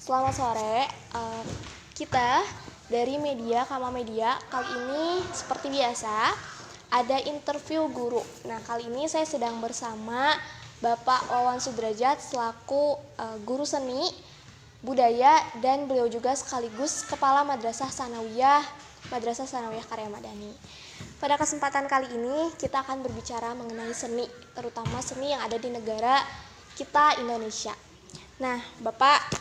Selamat sore, kita dari media Kama Media. Kali ini seperti biasa ada interview guru. Nah, kali ini saya sedang bersama Bapak Wawan Sudrajat selaku guru seni budaya dan beliau juga sekaligus Kepala Madrasah Sanawiyah Karya Madani. Pada kesempatan kali ini kita akan berbicara mengenai seni, terutama seni yang ada di negara kita Indonesia. Nah, Bapak,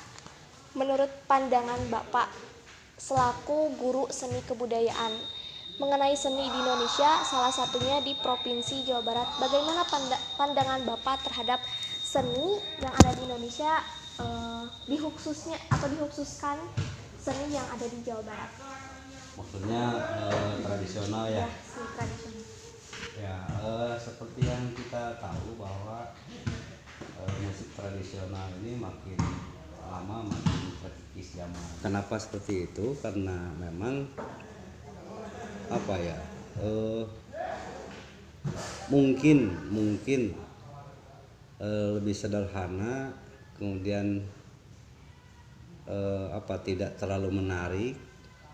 menurut pandangan Bapak selaku guru seni kebudayaan mengenai seni di Indonesia, salah satunya di Provinsi Jawa Barat, bagaimana pandangan Bapak terhadap seni yang ada di Indonesia, dikhususkan seni yang ada di Jawa Barat? Maksudnya tradisional ya? Seni tradisional. Ya, seperti yang kita tahu bahwa musik tradisional ini makin lama makin terkikis zaman. Kenapa seperti itu? Karena memang mungkin lebih sederhana, kemudian tidak terlalu menarik,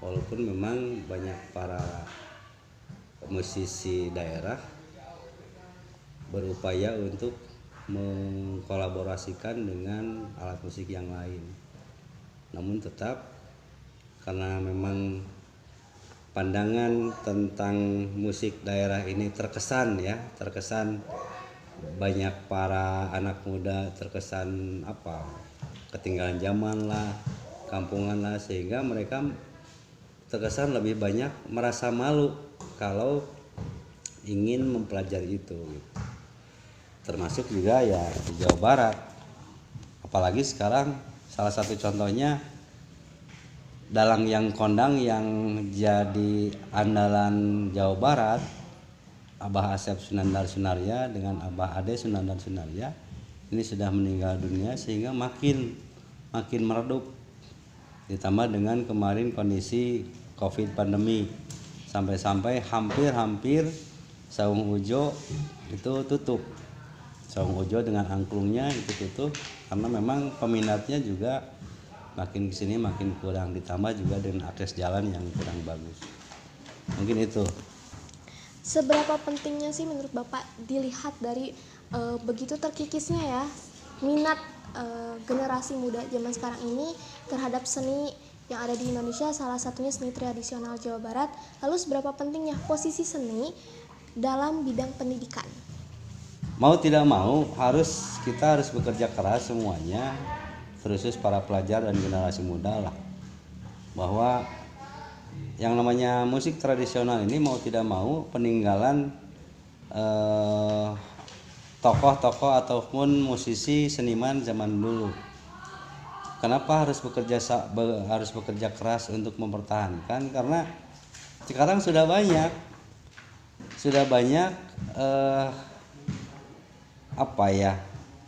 walaupun memang banyak para musisi daerah berupaya untuk mengkolaborasikan dengan alat musik yang lain. Namun tetap karena memang pandangan tentang musik daerah ini terkesan banyak para anak muda terkesan ketinggalan zaman lah, kampungan lah, sehingga mereka terkesan lebih banyak merasa malu kalau ingin mempelajari itu gitu. Termasuk juga ya di Jawa Barat, apalagi sekarang salah satu contohnya dalang yang kondang yang jadi andalan Jawa Barat, Abah Asep Sunandar Sunarya dengan Abah Ade Sunandar Sunarya ini sudah meninggal dunia, sehingga makin meredup, ditambah dengan kemarin kondisi COVID pandemi sampai hampir Saung Ujo itu tutup. Saung Ujo dengan angklungnya itu tutup karena memang peminatnya juga makin kesini makin kurang, ditambah juga dengan akses jalan yang kurang bagus. Mungkin itu. Seberapa pentingnya sih menurut Bapak dilihat dari begitu terkikisnya ya minat generasi muda zaman sekarang ini terhadap seni yang ada di Indonesia, salah satunya seni tradisional Jawa Barat. Lalu seberapa pentingnya posisi seni dalam bidang pendidikan? Mau tidak mau kita harus bekerja keras semuanya, terus para pelajar dan generasi muda lah, bahwa yang namanya musik tradisional ini mau tidak mau peninggalan tokoh-tokoh ataupun musisi seniman zaman dulu. Kenapa harus bekerja keras untuk mempertahankan? Karena sekarang sudah banyak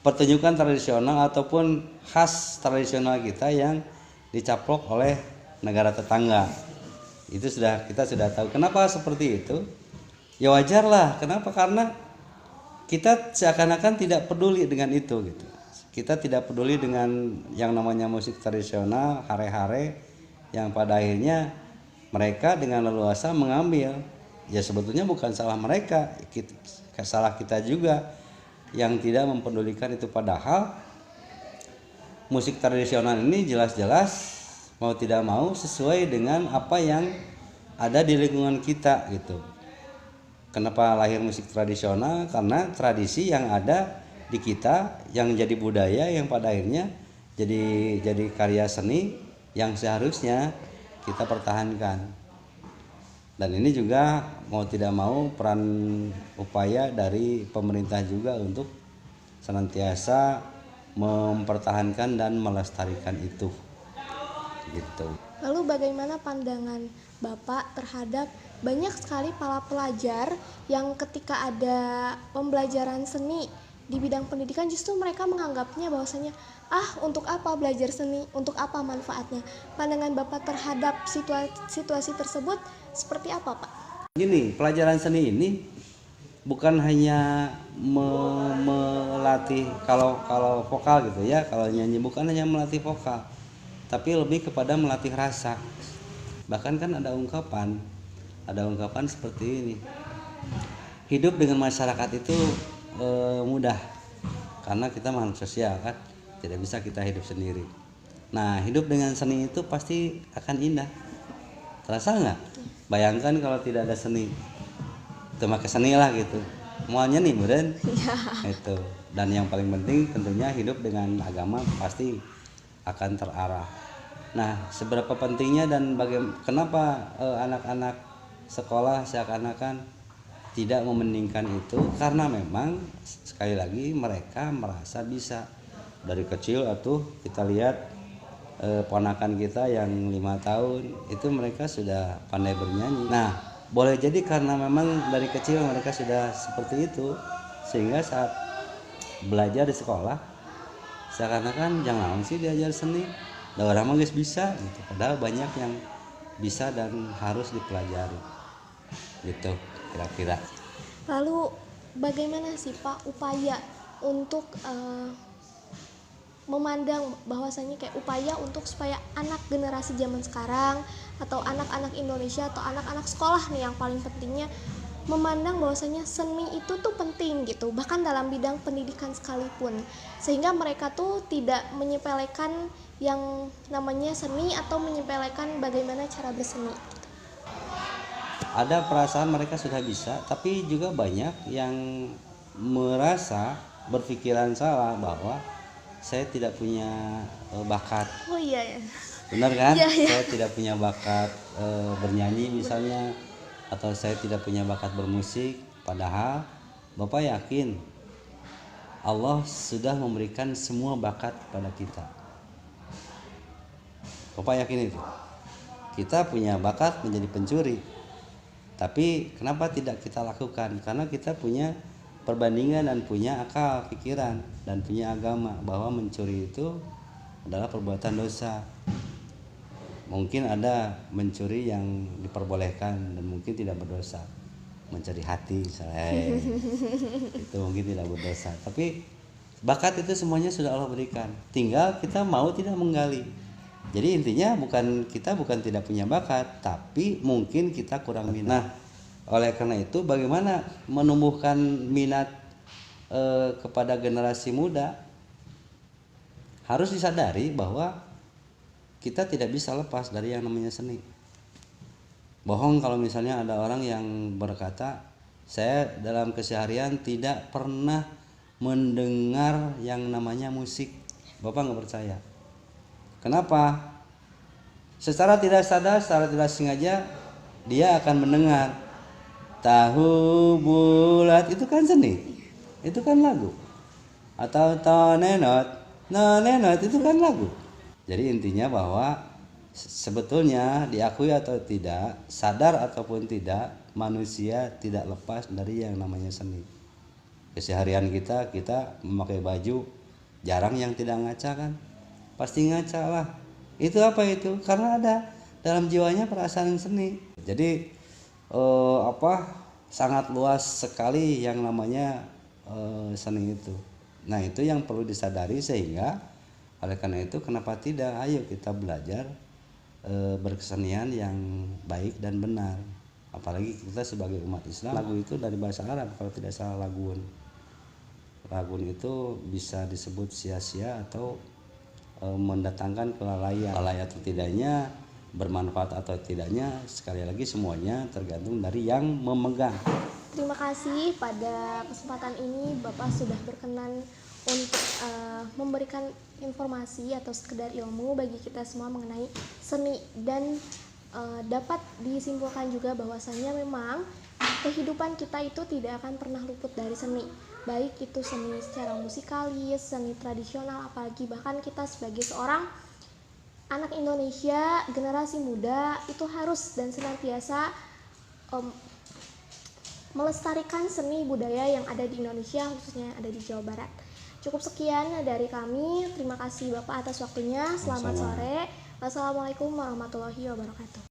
pertunjukan tradisional ataupun khas tradisional kita yang dicaplok oleh negara tetangga. Itu kita sudah tahu. Kenapa seperti itu? Ya wajar lah. Kenapa? Karena kita seakan-akan tidak peduli dengan itu gitu. Kita tidak peduli dengan yang namanya musik tradisional, hare-hare, yang pada akhirnya mereka dengan leluasa mengambil. Ya sebetulnya bukan salah mereka, salah kita juga yang tidak mempedulikan itu. Padahal musik tradisional ini jelas-jelas mau tidak mau sesuai dengan apa yang ada di lingkungan kita gitu. Kenapa lahir musik tradisional? Karena tradisi yang ada di kita yang jadi budaya, yang pada akhirnya jadi karya seni yang seharusnya kita pertahankan. Dan ini juga mau tidak mau peran upaya dari pemerintah juga untuk senantiasa mempertahankan dan melestarikan itu gitu. Lalu bagaimana pandangan Bapak terhadap banyak sekali para pelajar yang ketika ada pembelajaran seni di bidang pendidikan justru mereka menganggapnya bahwasanya untuk apa belajar seni, untuk apa manfaatnya? Pandangan Bapak terhadap situasi tersebut seperti apa, Pak? Gini, pelajaran seni ini bukan hanya melatih kalau vokal gitu ya, kalau nyanyi bukan hanya melatih vokal, tapi lebih kepada melatih rasa. Bahkan kan ada ungkapan seperti ini, hidup dengan masyarakat itu mudah karena kita makhluk sosial kan, tidak bisa kita hidup sendiri. Nah, hidup dengan seni itu pasti akan indah. Terasa nggak? Bayangkan kalau tidak ada seni, itu maka seni lah gitu. Mualnya nih beren. Itu. Dan yang paling penting tentunya hidup dengan agama pasti akan terarah. Nah, seberapa pentingnya dan kenapa anak-anak sekolah seakan-akan tidak mementingkan itu, karena memang sekali lagi mereka merasa bisa dari kecil. Atuh kita lihat ponakan kita yang 5 tahun itu mereka sudah pandai bernyanyi. Nah, boleh jadi karena memang dari kecil mereka sudah seperti itu, sehingga saat belajar di sekolah seakan-akan jangan sih diajar seni, da orang mah geus bisa gitu. Padahal banyak yang bisa dan harus dipelajari gitu kira-kira. Lalu bagaimana sih Pak upaya untuk memandang bahwasannya kayak upaya untuk supaya anak generasi zaman sekarang atau anak-anak Indonesia atau anak-anak sekolah nih yang paling pentingnya memandang bahwasanya seni itu tuh penting gitu, bahkan dalam bidang pendidikan sekalipun, sehingga mereka tuh tidak menyepelekan yang namanya seni atau menyepelekan bagaimana cara berseni. Ada perasaan mereka sudah bisa, tapi juga banyak yang merasa berpikiran salah bahwa saya tidak punya bakat. Oh iya ya. Benar kan? Iya, iya. Saya tidak punya bakat bernyanyi misalnya, atau saya tidak punya bakat bermusik. Padahal Bapak yakin Allah sudah memberikan semua bakat pada kita. Bapak yakin itu? Kita punya bakat menjadi pencuri. Tapi kenapa tidak kita lakukan? Karena kita punya perbandingan dan punya akal pikiran dan punya agama bahwa mencuri itu adalah perbuatan dosa. Mungkin ada mencuri yang diperbolehkan dan mungkin tidak berdosa. Mencuri hati misalnya, itu mungkin tidak berdosa. Tapi bakat itu semuanya sudah Allah berikan. Tinggal kita mau tidak menggali. Jadi intinya kita bukan tidak punya bakat, tapi mungkin kita kurang minat. Nah, oleh karena itu bagaimana menumbuhkan minat kepada generasi muda? Harus disadari bahwa kita tidak bisa lepas dari yang namanya seni. Bohong kalau misalnya ada orang yang berkata, saya dalam keseharian tidak pernah mendengar yang namanya musik. Bapak nggak percaya. Kenapa? Secara tidak sadar, secara tidak sengaja dia akan mendengar tahu bulat, itu kan seni, itu kan lagu. Atau tonenot itu kan lagu. Jadi intinya bahwa sebetulnya diakui atau tidak, sadar ataupun tidak, manusia tidak lepas dari yang namanya seni. Keseharian kita memakai baju, jarang yang tidak ngaca kan? Pasti ngaca lah. Itu apa itu? Karena ada dalam jiwanya perasaan seni. Jadi sangat luas sekali yang namanya seni itu. Nah, itu yang perlu disadari, sehingga oleh karena itu kenapa tidak, ayo kita belajar berkesenian yang baik dan benar. Apalagi kita sebagai umat Islam, lagu itu dari bahasa Arab kalau tidak salah, lagun. Lagun itu bisa disebut sia-sia atau mendatangkan kelalaian. Lalai atau tidaknya, bermanfaat atau tidaknya, sekali lagi semuanya tergantung dari yang memegang. Terima kasih pada kesempatan ini Bapak sudah berkenan untuk memberikan informasi atau sekedar ilmu bagi kita semua mengenai seni, dan dapat disimpulkan juga bahwasannya memang kehidupan kita itu tidak akan pernah luput dari seni, baik itu seni secara musikalis, seni tradisional, apalagi bahkan kita sebagai seorang anak Indonesia generasi muda itu harus dan senantiasa melestarikan seni budaya yang ada di Indonesia, khususnya yang ada di Jawa Barat. Cukup sekian dari kami. Terima kasih Bapak atas waktunya. Selamat sore. Wassalamualaikum warahmatullahi wabarakatuh.